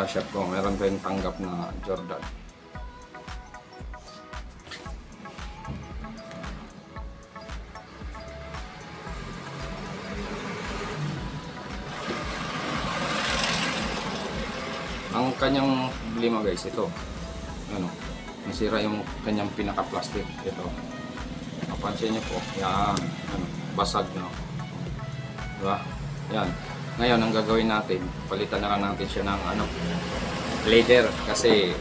sa shop ko, meron tayong tanggap na Jordan. Ang kanyang problema guys, ito. Ano, nasira yung kanyang pinaka-plastic. Ito. Napansin niyo po, yan. Ano, basag, no? Diba? Yan. Ngayon, ang gagawin natin, palitan na lang natin siya ng ano, leather. Kasi,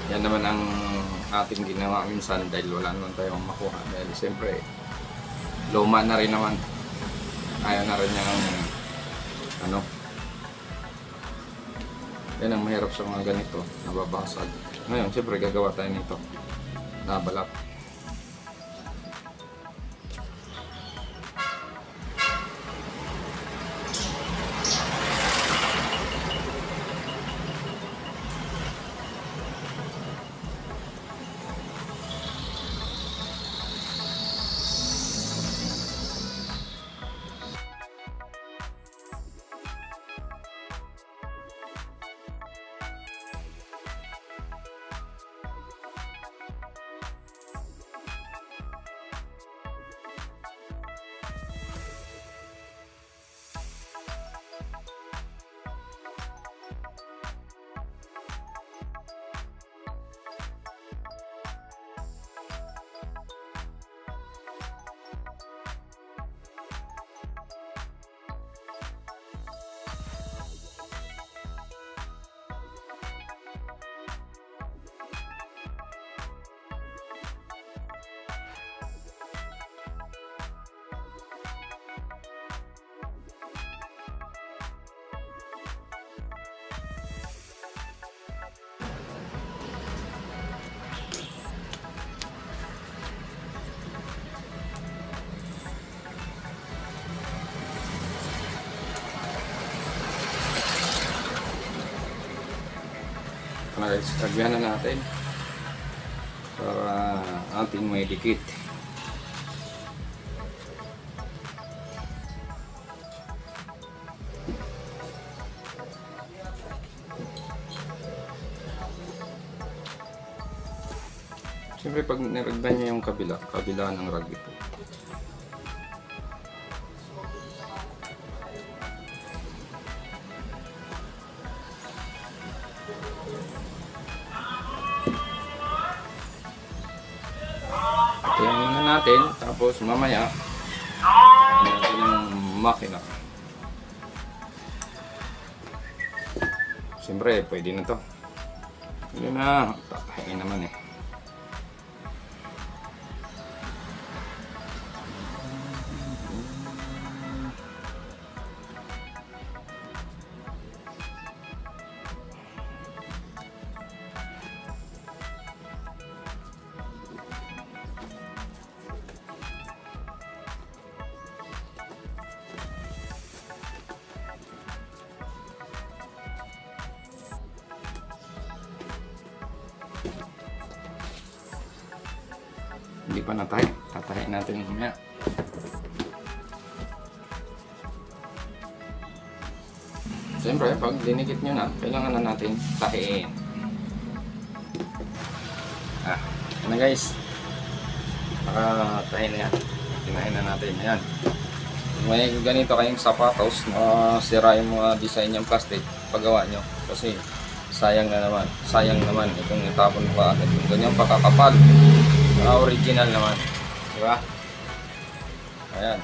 yan naman ang ating ginawa minsan dahil wala naman tayong makuha. Dahil siyempre, luma na rin naman. Ayaw na rin niya ng ano. Yan ang mahirap sa mga ganito, nababasag. Ngayon, siyempre, gagawa tayo nito. Nabalap. Guys, lagyan na natin para ating may dikit. Siyempre pag niragdan niya yung kabila ng rag ito. Tingnan na natin, tapos mamaya natin yung makina. Siyempre, pwede na to. Pwede na, tatahin naman eh. Hindi pa natay. Tatahin natin mamaya. Siyempre, pag dinikit nyo na, kailangan na natin tahiin. Ano guys? Nakatahin na yan. Tinahin na natin. Ayan. May ganito kayong sapatos na sira yung mga design yung plastic paggawa nyo. Kasi sayang naman itong itapon pa agad. Yung ganyang pakakapal. Original naman, di ba? Ayan.